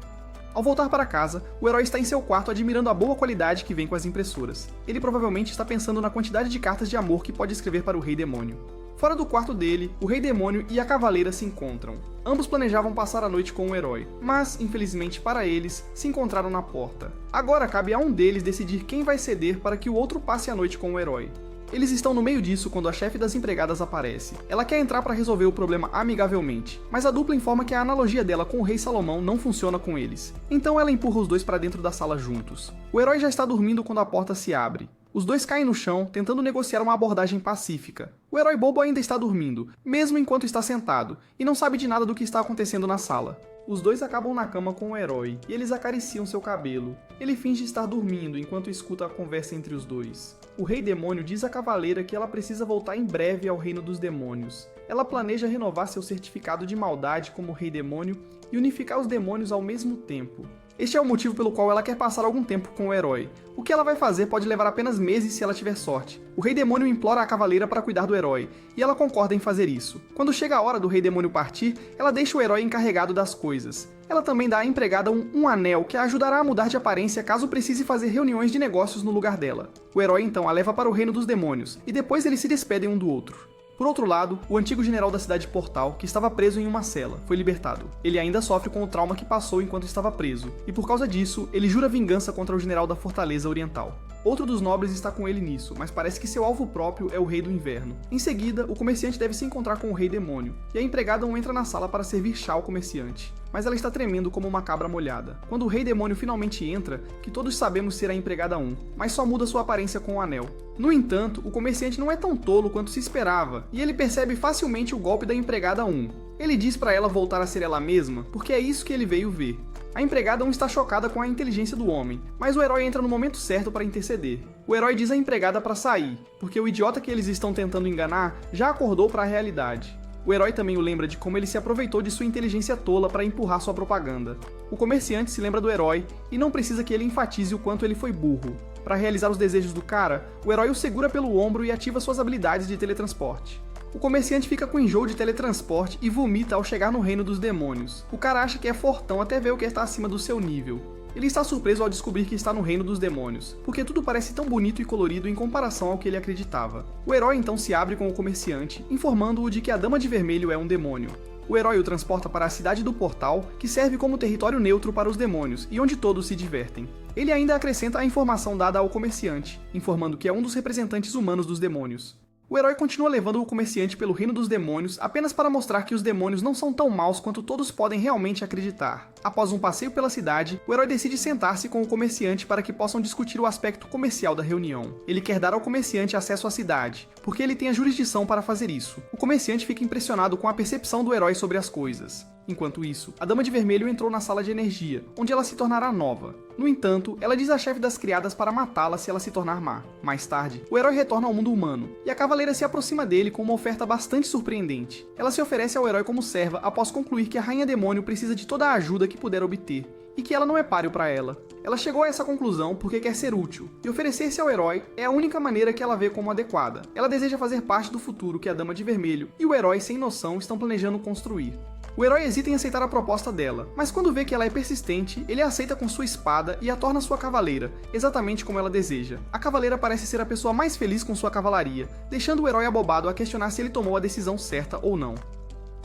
Ao voltar para casa, o herói está em seu quarto admirando a boa qualidade que vem com as impressoras. Ele provavelmente está pensando na quantidade de cartas de amor que pode escrever para o Rei Demônio. Fora do quarto dele, o Rei Demônio e a Cavaleira se encontram. Ambos planejavam passar a noite com o herói, mas, infelizmente para eles, se encontraram na porta. Agora cabe a um deles decidir quem vai ceder para que o outro passe a noite com o herói. Eles estão no meio disso quando a chefe das empregadas aparece. Ela quer entrar para resolver o problema amigavelmente, mas a dupla informa que a analogia dela com o Rei Salomão não funciona com eles. Então ela empurra os dois para dentro da sala juntos. O herói já está dormindo quando a porta se abre. Os dois caem no chão, tentando negociar uma abordagem pacífica. O herói bobo ainda está dormindo, mesmo enquanto está sentado, e não sabe de nada do que está acontecendo na sala. Os dois acabam na cama com o herói, e eles acariciam seu cabelo. Ele finge estar dormindo enquanto escuta a conversa entre os dois. O Rei Demônio diz à Cavaleira que ela precisa voltar em breve ao Reino dos Demônios. Ela planeja renovar seu certificado de maldade como Rei Demônio e unificar os demônios ao mesmo tempo. Este é o motivo pelo qual ela quer passar algum tempo com o herói. O que ela vai fazer pode levar apenas meses se ela tiver sorte. O Rei Demônio implora a Cavaleira para cuidar do herói, e ela concorda em fazer isso. Quando chega a hora do Rei Demônio partir, ela deixa o herói encarregado das coisas. Ela também dá à empregada um anel que a ajudará a mudar de aparência caso precise fazer reuniões de negócios no lugar dela. O herói então a leva para o Reino dos Demônios, e depois eles se despedem um do outro. Por outro lado, o antigo general da cidade Portal, que estava preso em uma cela, foi libertado. Ele ainda sofre com o trauma que passou enquanto estava preso, e por causa disso, ele jura vingança contra o general da Fortaleza Oriental. Outro dos nobres está com ele nisso, mas parece que seu alvo próprio é o Rei do Inverno. Em seguida, o comerciante deve se encontrar com o Rei Demônio, e a empregada entra na sala para servir chá ao comerciante. Mas ela está tremendo como uma cabra molhada. Quando o Rei Demônio finalmente entra, que todos sabemos ser a empregada 1, mas só muda sua aparência com o anel. No entanto, o comerciante não é tão tolo quanto se esperava, e ele percebe facilmente o golpe da empregada 1. Ele diz para ela voltar a ser ela mesma, porque é isso que ele veio ver. A empregada 1 está chocada com a inteligência do homem, mas o herói entra no momento certo para interceder. O herói diz à empregada para sair, porque o idiota que eles estão tentando enganar já acordou para a realidade. O herói também o lembra de como ele se aproveitou de sua inteligência tola para empurrar sua propaganda. O comerciante se lembra do herói e não precisa que ele enfatize o quanto ele foi burro. Para realizar os desejos do cara, o herói o segura pelo ombro e ativa suas habilidades de teletransporte. O comerciante fica com enjoo de teletransporte e vomita ao chegar no Reino dos Demônios. O cara acha que é fortão até ver o que está acima do seu nível. Ele está surpreso ao descobrir que está no Reino dos Demônios, porque tudo parece tão bonito e colorido em comparação ao que ele acreditava. O herói então se abre com o comerciante, informando-o de que a Dama de Vermelho é um demônio. O herói o transporta para a cidade do Portal, que serve como território neutro para os demônios e onde todos se divertem. Ele ainda acrescenta a informação dada ao comerciante, informando que é um dos representantes humanos dos demônios. O herói continua levando o comerciante pelo Reino dos Demônios apenas para mostrar que os demônios não são tão maus quanto todos podem realmente acreditar. Após um passeio pela cidade, o herói decide sentar-se com o comerciante para que possam discutir o aspecto comercial da reunião. Ele quer dar ao comerciante acesso à cidade, porque ele tem a jurisdição para fazer isso. O comerciante fica impressionado com a percepção do herói sobre as coisas. Enquanto isso, a Dama de Vermelho entrou na sala de energia, onde ela se tornará nova. No entanto, ela diz à chefe das criadas para matá-la se ela se tornar má. Mais tarde, o herói retorna ao mundo humano, e a Cavaleira se aproxima dele com uma oferta bastante surpreendente. Ela se oferece ao herói como serva após concluir que a Rainha Demônio precisa de toda a ajuda que puder obter, e que ela não é páreo para ela. Ela chegou a essa conclusão porque quer ser útil, e oferecer-se ao herói é a única maneira que ela vê como adequada. Ela deseja fazer parte do futuro que a Dama de Vermelho e o herói sem noção estão planejando construir. O herói hesita em aceitar a proposta dela, mas quando vê que ela é persistente, ele a aceita com sua espada e a torna sua cavaleira, exatamente como ela deseja. A cavaleira parece ser a pessoa mais feliz com sua cavalaria, deixando o herói abobado a questionar se ele tomou a decisão certa ou não.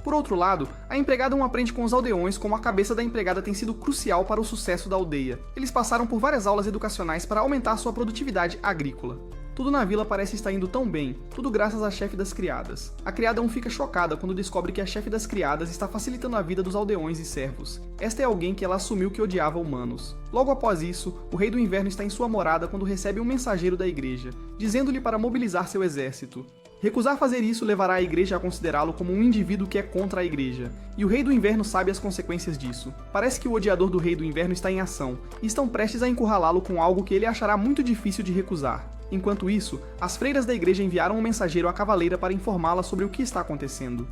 Por outro lado, a empregada não aprende com os aldeões como a cabeça da empregada tem sido crucial para o sucesso da aldeia. Eles passaram por várias aulas educacionais para aumentar sua produtividade agrícola. Tudo na vila parece estar indo tão bem, tudo graças à chefe das criadas. A criada 1 fica chocada quando descobre que a chefe das criadas está facilitando a vida dos aldeões e servos. Esta é alguém que ela assumiu que odiava humanos. Logo após isso, o Rei do Inverno está em sua morada quando recebe um mensageiro da igreja, dizendo-lhe para mobilizar seu exército. Recusar fazer isso levará a igreja a considerá-lo como um indivíduo que é contra a igreja, e o Rei do Inverno sabe as consequências disso. Parece que o odiador do Rei do Inverno está em ação, e estão prestes a encurralá-lo com algo que ele achará muito difícil de recusar. Enquanto isso, as freiras da igreja enviaram um mensageiro à Cavaleira para informá-la sobre o que está acontecendo.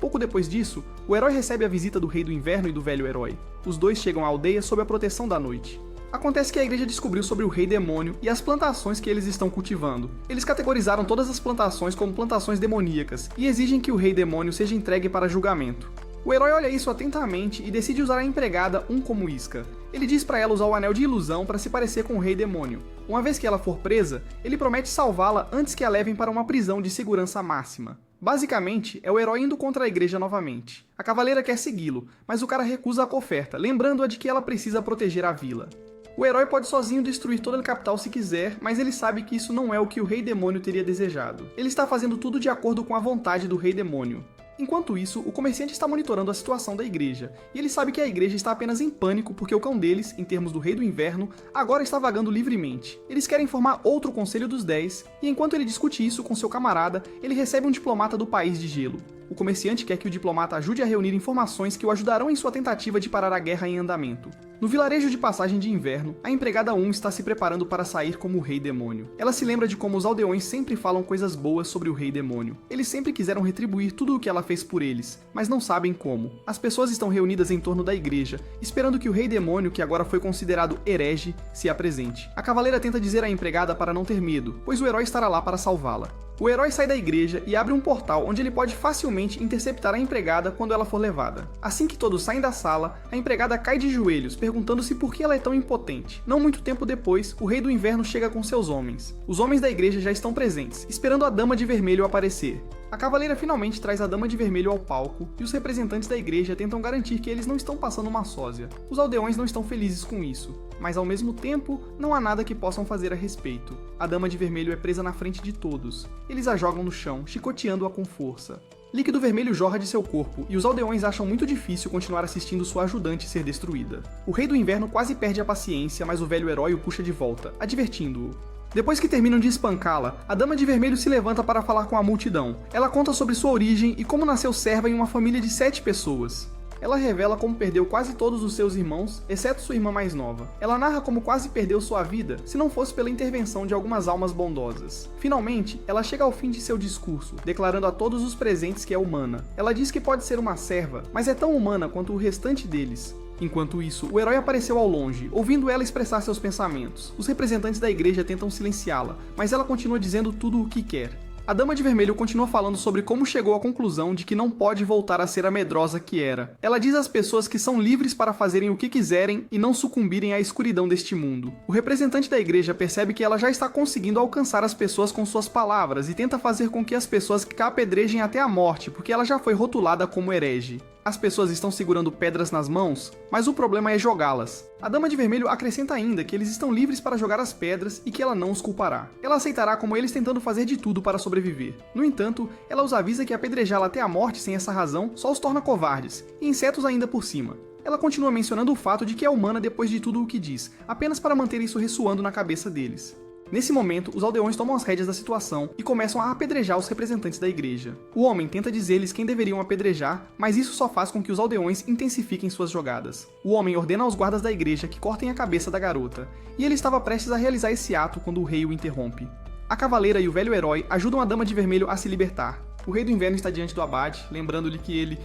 Pouco depois disso, o herói recebe a visita do Rei do Inverno e do velho herói. Os dois chegam à aldeia sob a proteção da noite. Acontece que a igreja descobriu sobre o Rei Demônio e as plantações que eles estão cultivando. Eles categorizaram todas as plantações como plantações demoníacas e exigem que o Rei Demônio seja entregue para julgamento. O herói olha isso atentamente e decide usar a empregada 1 como isca. Ele diz para ela usar o Anel de Ilusão para se parecer com o Rei Demônio. Uma vez que ela for presa, ele promete salvá-la antes que a levem para uma prisão de segurança máxima. Basicamente, é o herói indo contra a igreja novamente. A cavaleira quer segui-lo, mas o cara recusa a oferta, lembrando-a de que ela precisa proteger a vila. O herói pode sozinho destruir toda a capital se quiser, mas ele sabe que isso não é o que o Rei Demônio teria desejado. Ele está fazendo tudo de acordo com a vontade do Rei Demônio. Enquanto isso, o comerciante está monitorando a situação da igreja, e ele sabe que a igreja está apenas em pânico porque o cão deles, em termos do Rei do Inverno, agora está vagando livremente. Eles querem formar outro Conselho dos 10, e enquanto ele discute isso com seu camarada, ele recebe um diplomata do País de Gelo. O comerciante quer que o diplomata ajude a reunir informações que o ajudarão em sua tentativa de parar a guerra em andamento. No vilarejo de Passagem de Inverno, a empregada 1 está se preparando para sair como o Rei Demônio. Ela se lembra de como os aldeões sempre falam coisas boas sobre o Rei Demônio. Eles sempre quiseram retribuir tudo o que ela fez por eles, mas não sabem como. As pessoas estão reunidas em torno da igreja, esperando que o Rei Demônio, que agora foi considerado herege, se apresente. A cavaleira tenta dizer à empregada para não ter medo, pois o herói estará lá para salvá-la. O herói sai da igreja e abre um portal onde ele pode facilmente interceptar a empregada quando ela for levada. Assim que todos saem da sala, a empregada cai de joelhos, perguntando-se por que ela é tão impotente. Não muito tempo depois, o Rei do Inverno chega com seus homens. Os homens da igreja já estão presentes, esperando a Dama de Vermelho aparecer. A cavaleira finalmente traz a Dama de Vermelho ao palco, e os representantes da igreja tentam garantir que eles não estão passando uma sósia. Os aldeões não estão felizes com isso, mas ao mesmo tempo, não há nada que possam fazer a respeito. A Dama de Vermelho é presa na frente de todos. Eles a jogam no chão, chicoteando-a com força. Líquido vermelho jorra de seu corpo, e os aldeões acham muito difícil continuar assistindo sua ajudante ser destruída. O Rei do Inverno quase perde a paciência, mas o velho herói o puxa de volta, advertindo-o. Depois que terminam de espancá-la, a Dama de Vermelho se levanta para falar com a multidão. Ela conta sobre sua origem e como nasceu serva em uma família de 7 pessoas. Ela revela como perdeu quase todos os seus irmãos, exceto sua irmã mais nova. Ela narra como quase perdeu sua vida, se não fosse pela intervenção de algumas almas bondosas. Finalmente, ela chega ao fim de seu discurso, declarando a todos os presentes que é humana. Ela diz que pode ser uma serva, mas é tão humana quanto o restante deles. Enquanto isso, o herói apareceu ao longe, ouvindo ela expressar seus pensamentos. Os representantes da igreja tentam silenciá-la, mas ela continua dizendo tudo o que quer. A Dama de Vermelho continua falando sobre como chegou à conclusão de que não pode voltar a ser a medrosa que era. Ela diz às pessoas que são livres para fazerem o que quiserem e não sucumbirem à escuridão deste mundo. O representante da igreja percebe que ela já está conseguindo alcançar as pessoas com suas palavras e tenta fazer com que as pessoas a apedrejem até a morte, porque ela já foi rotulada como herege. As pessoas estão segurando pedras nas mãos, mas o problema é jogá-las. A Dama de Vermelho acrescenta ainda que eles estão livres para jogar as pedras e que ela não os culpará. Ela aceitará como eles tentando fazer de tudo para sobreviver. No entanto, ela os avisa que apedrejá-la até a morte sem essa razão só os torna covardes, e insetos ainda por cima. Ela continua mencionando o fato de que é humana depois de tudo o que diz, apenas para manter isso ressoando na cabeça deles. Nesse momento, os aldeões tomam as rédeas da situação e começam a apedrejar os representantes da igreja. O homem tenta dizer-lhes quem deveriam apedrejar, mas isso só faz com que os aldeões intensifiquem suas jogadas. O homem ordena aos guardas da igreja que cortem a cabeça da garota, e ele estava prestes a realizar esse ato quando o rei o interrompe. A cavaleira e o velho herói ajudam a Dama de Vermelho a se libertar. O Rei do Inverno está diante do abade, lembrando-lhe que ele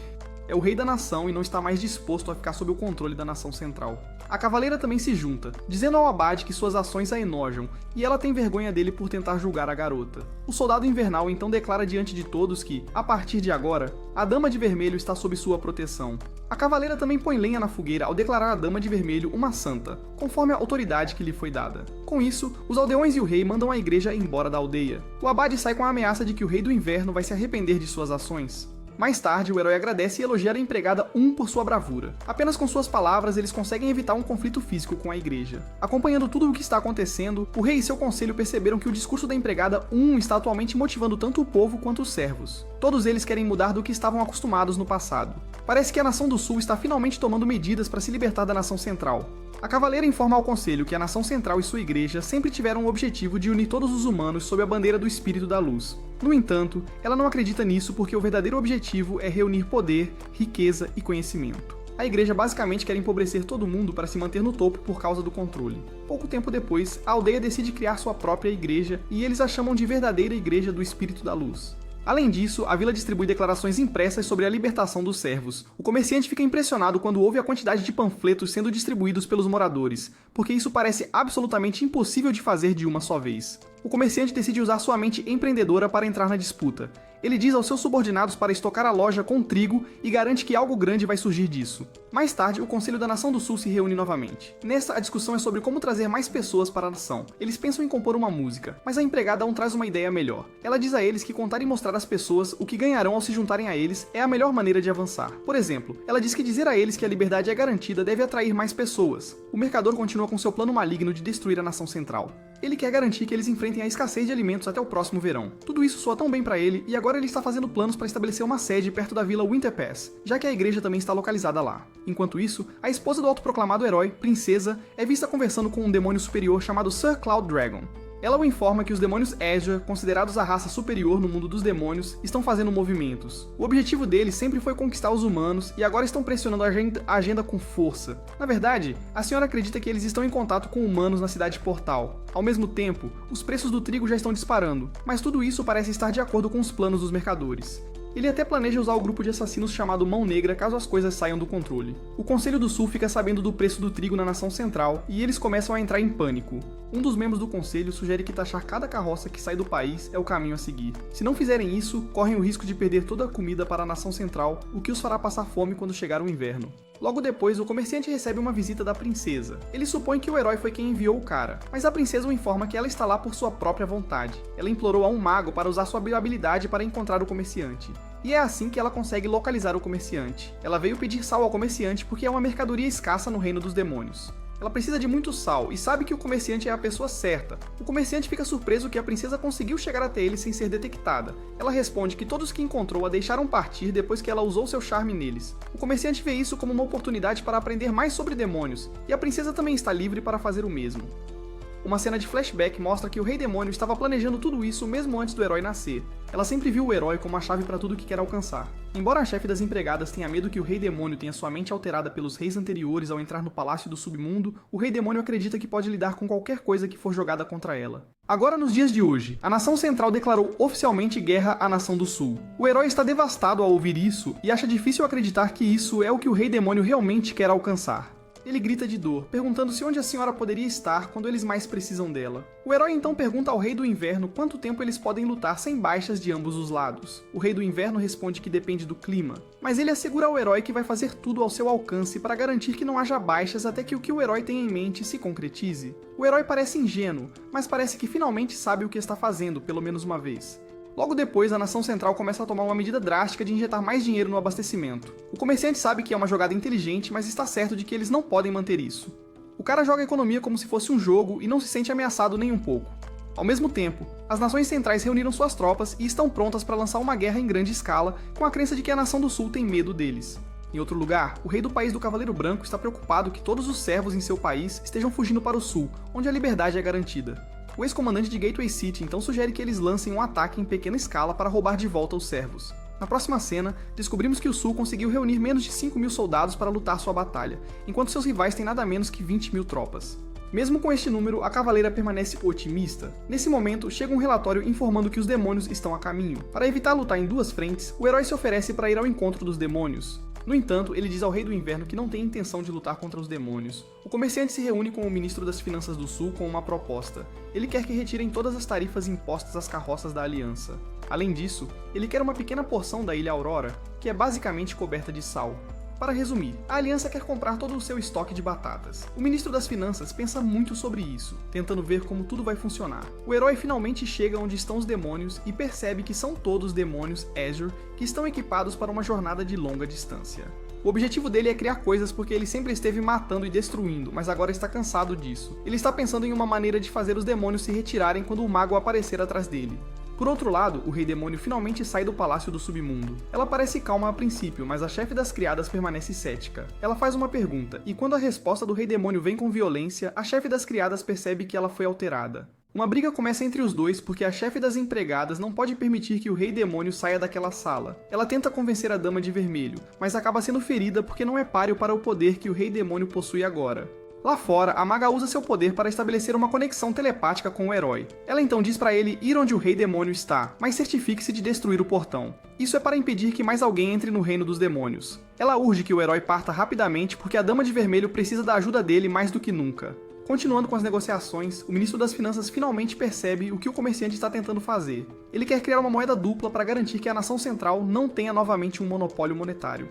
é o rei da nação e não está mais disposto a ficar sob o controle da nação central. A cavaleira também se junta, dizendo ao abade que suas ações a enojam, e ela tem vergonha dele por tentar julgar a garota. O soldado invernal então declara diante de todos que, a partir de agora, a Dama de Vermelho está sob sua proteção. A cavaleira também põe lenha na fogueira ao declarar a Dama de Vermelho uma santa, conforme a autoridade que lhe foi dada. Com isso, os aldeões e o rei mandam a igreja embora da aldeia. O abade sai com a ameaça de que o Rei do Inverno vai se arrepender de suas ações. Mais tarde, o herói agradece e elogia a empregada 1 por sua bravura. Apenas com suas palavras, eles conseguem evitar um conflito físico com a igreja. Acompanhando tudo o que está acontecendo, o rei e seu conselho perceberam que o discurso da empregada 1 está atualmente motivando tanto o povo quanto os servos. Todos eles querem mudar do que estavam acostumados no passado. Parece que a Nação do Sul está finalmente tomando medidas para se libertar da Nação Central. A cavaleira informa ao conselho que a Nação Central e sua igreja sempre tiveram o objetivo de unir todos os humanos sob a bandeira do Espírito da Luz. No entanto, ela não acredita nisso porque o verdadeiro objetivo é reunir poder, riqueza e conhecimento. A igreja basicamente quer empobrecer todo mundo para se manter no topo por causa do controle. Pouco tempo depois, a aldeia decide criar sua própria igreja e eles a chamam de verdadeira Igreja do Espírito da Luz. Além disso, a vila distribui declarações impressas sobre a libertação dos servos. O comerciante fica impressionado quando ouve a quantidade de panfletos sendo distribuídos pelos moradores, porque isso parece absolutamente impossível de fazer de uma só vez. O comerciante decide usar sua mente empreendedora para entrar na disputa. Ele diz aos seus subordinados para estocar a loja com trigo e garante que algo grande vai surgir disso. Mais tarde, o Conselho da Nação do Sul se reúne novamente. Nesta, a discussão é sobre como trazer mais pessoas para a nação. Eles pensam em compor uma música, mas a empregada traz uma ideia melhor. Ela diz a eles que contar e mostrar às pessoas o que ganharão ao se juntarem a eles é a melhor maneira de avançar. Por exemplo, ela diz que dizer a eles que a liberdade é garantida deve atrair mais pessoas. O mercador continua com seu plano maligno de destruir a nação central. Ele quer garantir que eles enfrentem a escassez de alimentos até o próximo verão. Tudo isso soa tão bem para ele, e agora ele está fazendo planos para estabelecer uma sede perto da vila Winterpass, já que a igreja também está localizada lá. Enquanto isso, a esposa do autoproclamado herói, Princesa, é vista conversando com um demônio superior chamado Sir Cloud Dragon. Ela o informa que os demônios Azure, considerados a raça superior no mundo dos demônios, estão fazendo movimentos. O objetivo deles sempre foi conquistar os humanos e agora estão pressionando a agenda com força. Na verdade, a senhora acredita que eles estão em contato com humanos na cidade Portal. Ao mesmo tempo, os preços do trigo já estão disparando, mas tudo isso parece estar de acordo com os planos dos mercadores. Ele até planeja usar o grupo de assassinos chamado Mão Negra caso as coisas saiam do controle. O Conselho do Sul fica sabendo do preço do trigo na nação central e eles começam a entrar em pânico. Um dos membros do conselho sugere que taxar cada carroça que sai do país é o caminho a seguir. Se não fizerem isso, correm o risco de perder toda a comida para a nação central, o que os fará passar fome quando chegar o inverno. Logo depois, o comerciante recebe uma visita da princesa. Ele supõe que o herói foi quem enviou o cara, mas a princesa o informa que ela está lá por sua própria vontade. Ela implorou a um mago para usar sua habilidade para encontrar o comerciante. E é assim que ela consegue localizar o comerciante. Ela veio pedir sal ao comerciante porque é uma mercadoria escassa no reino dos demônios. Ela precisa de muito sal e sabe que o comerciante é a pessoa certa. O comerciante fica surpreso que a princesa conseguiu chegar até ele sem ser detectada. Ela responde que todos que encontrou a deixaram partir depois que ela usou seu charme neles. O comerciante vê isso como uma oportunidade para aprender mais sobre demônios, e a princesa também está livre para fazer o mesmo. Uma cena de flashback mostra que o Rei Demônio estava planejando tudo isso mesmo antes do herói nascer. Ela sempre viu o herói como a chave para tudo que quer alcançar. Embora a chefe das empregadas tenha medo que o Rei Demônio tenha sua mente alterada pelos reis anteriores ao entrar no Palácio do Submundo, o Rei Demônio acredita que pode lidar com qualquer coisa que for jogada contra ela. Agora, nos dias de hoje, a Nação Central declarou oficialmente guerra à Nação do Sul. O herói está devastado ao ouvir isso e acha difícil acreditar que isso é o que o Rei Demônio realmente quer alcançar. Ele grita de dor, perguntando-se onde a senhora poderia estar quando eles mais precisam dela. O herói então pergunta ao Rei do Inverno quanto tempo eles podem lutar sem baixas de ambos os lados. O Rei do Inverno responde que depende do clima, mas ele assegura ao herói que vai fazer tudo ao seu alcance para garantir que não haja baixas até que o herói tem em mente se concretize. O herói parece ingênuo, mas parece que finalmente sabe o que está fazendo, pelo menos uma vez. Logo depois, a Nação Central começa a tomar uma medida drástica de injetar mais dinheiro no abastecimento. O comerciante sabe que é uma jogada inteligente, mas está certo de que eles não podem manter isso. O cara joga a economia como se fosse um jogo e não se sente ameaçado nem um pouco. Ao mesmo tempo, as nações centrais reuniram suas tropas e estão prontas para lançar uma guerra em grande escala, com a crença de que a Nação do Sul tem medo deles. Em outro lugar, o rei do país do Cavaleiro Branco está preocupado que todos os servos em seu país estejam fugindo para o sul, onde a liberdade é garantida. O ex-comandante de Gateway City então sugere que eles lancem um ataque em pequena escala para roubar de volta os servos. Na próxima cena, descobrimos que o Sul conseguiu reunir menos de 5.000 soldados para lutar sua batalha, enquanto seus rivais têm nada menos que 20.000 tropas. Mesmo com este número, a cavaleira permanece otimista. Nesse momento, chega um relatório informando que os demônios estão a caminho. Para evitar lutar em duas frentes, o herói se oferece para ir ao encontro dos demônios. No entanto, ele diz ao Rei do Inverno que não tem intenção de lutar contra os demônios. O comerciante se reúne com o Ministro das Finanças do Sul com uma proposta. Ele quer que retirem todas as tarifas impostas às carroças da Aliança. Além disso, ele quer uma pequena porção da Ilha Aurora, que é basicamente coberta de sal. Para resumir, a Aliança quer comprar todo o seu estoque de batatas. O Ministro das Finanças pensa muito sobre isso, tentando ver como tudo vai funcionar. O herói finalmente chega onde estão os demônios e percebe que são todos demônios Azure que estão equipados para uma jornada de longa distância. O objetivo dele é criar coisas porque ele sempre esteve matando e destruindo, mas agora está cansado disso. Ele está pensando em uma maneira de fazer os demônios se retirarem quando o mago aparecer atrás dele. Por outro lado, o Rei Demônio finalmente sai do Palácio do Submundo. Ela parece calma a princípio, mas a chefe das criadas permanece cética. Ela faz uma pergunta, e quando a resposta do Rei Demônio vem com violência, a chefe das criadas percebe que ela foi alterada. Uma briga começa entre os dois porque a chefe das empregadas não pode permitir que o Rei Demônio saia daquela sala. Ela tenta convencer a Dama de Vermelho, mas acaba sendo ferida porque não é páreo para o poder que o Rei Demônio possui agora. Lá fora, a maga usa seu poder para estabelecer uma conexão telepática com o herói. Ela então diz para ele ir onde o Rei Demônio está, mas certifique-se de destruir o portão. Isso é para impedir que mais alguém entre no reino dos demônios. Ela urge que o herói parta rapidamente porque a Dama de Vermelho precisa da ajuda dele mais do que nunca. Continuando com as negociações, o ministro das Finanças finalmente percebe o que o comerciante está tentando fazer. Ele quer criar uma moeda dupla para garantir que a nação central não tenha novamente um monopólio monetário.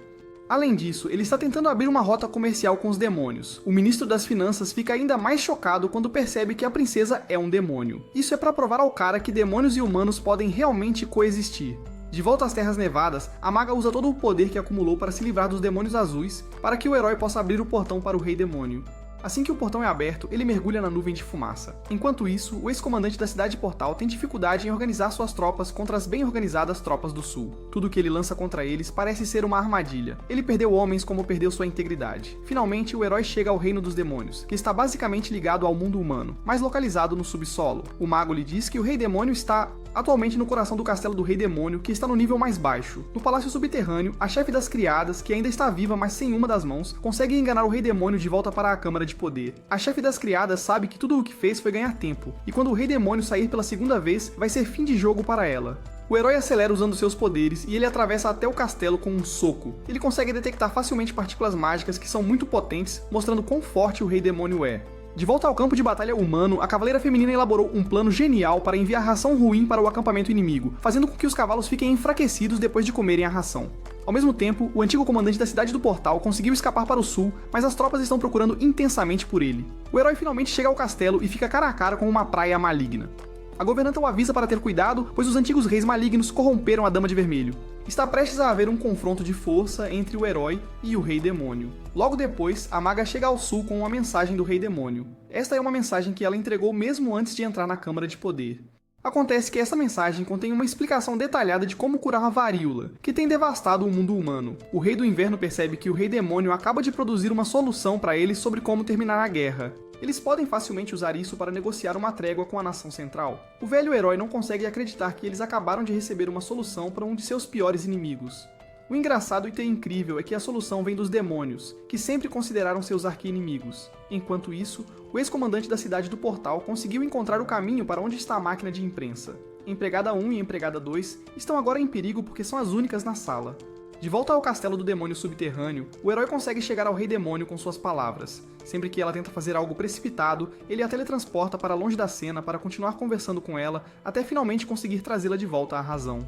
Além disso, ele está tentando abrir uma rota comercial com os demônios. O ministro das Finanças fica ainda mais chocado quando percebe que a princesa é um demônio. Isso é para provar ao cara que demônios e humanos podem realmente coexistir. De volta às Terras Nevadas, a maga usa todo o poder que acumulou para se livrar dos demônios azuis, para que o herói possa abrir o portão para o Rei Demônio. Assim que o portão é aberto, ele mergulha na nuvem de fumaça. Enquanto isso, o ex-comandante da Cidade Portal tem dificuldade em organizar suas tropas contra as bem organizadas tropas do Sul. Tudo que ele lança contra eles parece ser uma armadilha. Ele perdeu homens como perdeu sua integridade. Finalmente, o herói chega ao Reino dos Demônios, que está basicamente ligado ao mundo humano, mas localizado no subsolo. O mago lhe diz que o Rei Demônio está atualmente no coração do castelo do Rei Demônio, que está no nível mais baixo. No palácio subterrâneo, a chefe das criadas, que ainda está viva mas sem uma das mãos, consegue enganar o Rei Demônio de volta para a Câmara de Poder. A chefe das criadas sabe que tudo o que fez foi ganhar tempo, e quando o Rei Demônio sair pela segunda vez, vai ser fim de jogo para ela. O herói acelera usando seus poderes e ele atravessa até o castelo com um soco. Ele consegue detectar facilmente partículas mágicas que são muito potentes, mostrando quão forte o Rei Demônio é. De volta ao campo de batalha humano, a cavaleira feminina elaborou um plano genial para enviar ração ruim para o acampamento inimigo, fazendo com que os cavalos fiquem enfraquecidos depois de comerem a ração. Ao mesmo tempo, o antigo comandante da Cidade do Portal conseguiu escapar para o sul, mas as tropas estão procurando intensamente por ele. O herói finalmente chega ao castelo e fica cara a cara com uma praia maligna. A governanta o avisa para ter cuidado, pois os antigos reis malignos corromperam a Dama de Vermelho. Está prestes a haver um confronto de força entre o herói e o Rei Demônio. Logo depois, a maga chega ao sul com uma mensagem do Rei Demônio. Esta é uma mensagem que ela entregou mesmo antes de entrar na Câmara de Poder. Acontece que essa mensagem contém uma explicação detalhada de como curar a varíola, que tem devastado o mundo humano. O Rei do Inverno percebe que o Rei Demônio acaba de produzir uma solução para eles sobre como terminar a guerra. Eles podem facilmente usar isso para negociar uma trégua com a nação central. O velho herói não consegue acreditar que eles acabaram de receber uma solução para um de seus piores inimigos. O engraçado e incrível é que a solução vem dos demônios, que sempre consideraram seus arqui-inimigos. Enquanto isso, o ex-comandante da Cidade do Portal conseguiu encontrar o caminho para onde está a máquina de imprensa. Empregada 1 e Empregada 2 estão agora em perigo porque são as únicas na sala. De volta ao castelo do demônio subterrâneo, o herói consegue chegar ao Rei Demônio com suas palavras. Sempre que ela tenta fazer algo precipitado, ele a teletransporta para longe da cena para continuar conversando com ela, até finalmente conseguir trazê-la de volta à razão.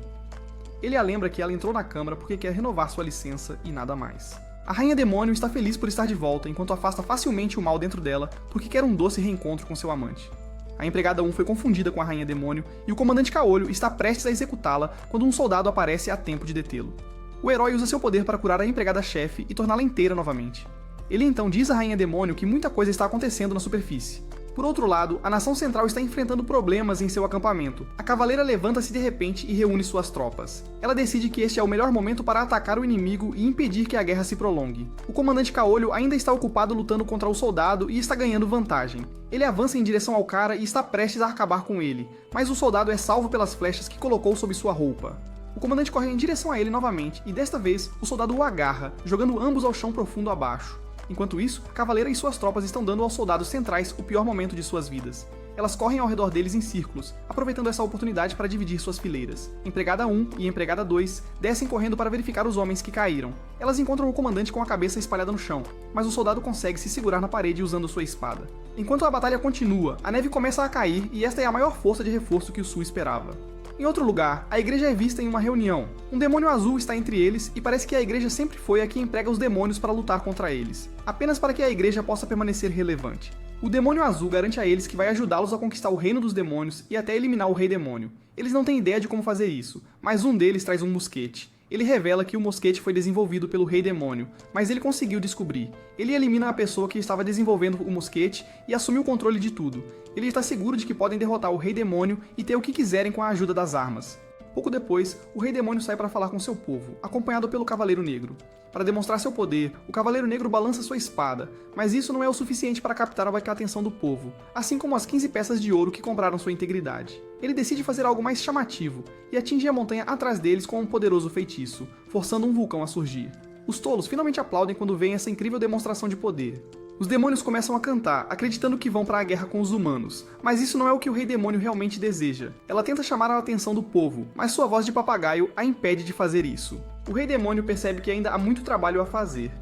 Ele a lembra que ela entrou na Câmara porque quer renovar sua licença e nada mais. A Rainha Demônio está feliz por estar de volta, enquanto afasta facilmente o mal dentro dela porque quer um doce reencontro com seu amante. A Empregada 1 foi confundida com a Rainha Demônio e o Comandante Caolho está prestes a executá-la quando um soldado aparece a tempo de detê-lo. O herói usa seu poder para curar a empregada-chefe e torná-la inteira novamente. Ele então diz à Rainha Demônio que muita coisa está acontecendo na superfície. Por outro lado, a nação central está enfrentando problemas em seu acampamento. A cavaleira levanta-se de repente e reúne suas tropas. Ela decide que este é o melhor momento para atacar o inimigo e impedir que a guerra se prolongue. O comandante Caolho ainda está ocupado lutando contra o soldado e está ganhando vantagem. Ele avança em direção ao cara e está prestes a acabar com ele, mas o soldado é salvo pelas flechas que colocou sob sua roupa. O comandante corre em direção a ele novamente e desta vez o soldado o agarra, jogando ambos ao chão profundo abaixo. Enquanto isso, a cavaleira e suas tropas estão dando aos soldados centrais o pior momento de suas vidas. Elas correm ao redor deles em círculos, aproveitando essa oportunidade para dividir suas fileiras. Empregada 1 e Empregada 2 descem correndo para verificar os homens que caíram. Elas encontram o comandante com a cabeça espalhada no chão, mas o soldado consegue se segurar na parede usando sua espada. Enquanto a batalha continua, a neve começa a cair e esta é a maior força de reforço que o Sul esperava. Em outro lugar, a igreja é vista em uma reunião. Um demônio azul está entre eles e parece que a igreja sempre foi a que emprega os demônios para lutar contra eles, apenas para que a igreja possa permanecer relevante. O demônio azul garante a eles que vai ajudá-los a conquistar o reino dos demônios e até eliminar o Rei Demônio. Eles não têm ideia de como fazer isso, mas um deles traz um mosquete. Ele revela que o mosquete foi desenvolvido pelo Rei Demônio, mas ele conseguiu descobrir. Ele elimina a pessoa que estava desenvolvendo o mosquete e assume o controle de tudo. Ele está seguro de que podem derrotar o Rei Demônio e ter o que quiserem com a ajuda das armas. Pouco depois, o Rei Demônio sai para falar com seu povo, acompanhado pelo Cavaleiro Negro. Para demonstrar seu poder, o Cavaleiro Negro balança sua espada, mas isso não é o suficiente para captar a atenção do povo, assim como as 15 peças de ouro que compraram sua integridade. Ele decide fazer algo mais chamativo, e atinge a montanha atrás deles com um poderoso feitiço, forçando um vulcão a surgir. Os tolos finalmente aplaudem quando veem essa incrível demonstração de poder. Os demônios começam a cantar, acreditando que vão para a guerra com os humanos, mas isso não é o que o Rei Demônio realmente deseja. Ela tenta chamar a atenção do povo, mas sua voz de papagaio a impede de fazer isso. O Rei Demônio percebe que ainda há muito trabalho a fazer.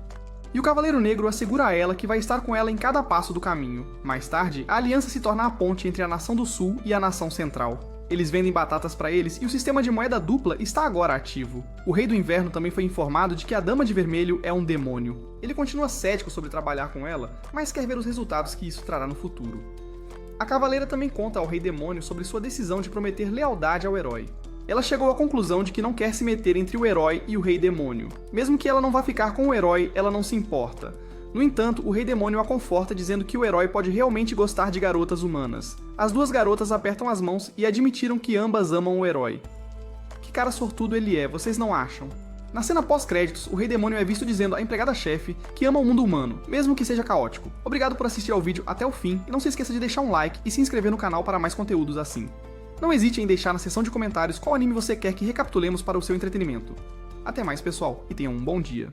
e o Cavaleiro Negro assegura a ela que vai estar com ela em cada passo do caminho. Mais tarde, a aliança se torna a ponte entre a Nação do Sul e a Nação Central. Eles vendem batatas para eles e o sistema de moeda dupla está agora ativo. O Rei do Inverno também foi informado de que a Dama de Vermelho é um demônio. Ele continua cético sobre trabalhar com ela, mas quer ver os resultados que isso trará no futuro. A Cavaleira também conta ao Rei Demônio sobre sua decisão de prometer lealdade ao herói. Ela chegou à conclusão de que não quer se meter entre o herói e o Rei Demônio. Mesmo que ela não vá ficar com o herói, ela não se importa. No entanto, o Rei Demônio a conforta dizendo que o herói pode realmente gostar de garotas humanas. As duas garotas apertam as mãos e admitiram que ambas amam o herói. Que cara sortudo ele é, vocês não acham? Na cena pós-créditos, o Rei Demônio é visto dizendo à empregada-chefe que ama o mundo humano, mesmo que seja caótico. Obrigado por assistir ao vídeo até o fim e não se esqueça de deixar um like e se inscrever no canal para mais conteúdos assim. Não hesite em deixar na seção de comentários qual anime você quer que recapitulemos para o seu entretenimento. Até mais, pessoal, e tenham um bom dia.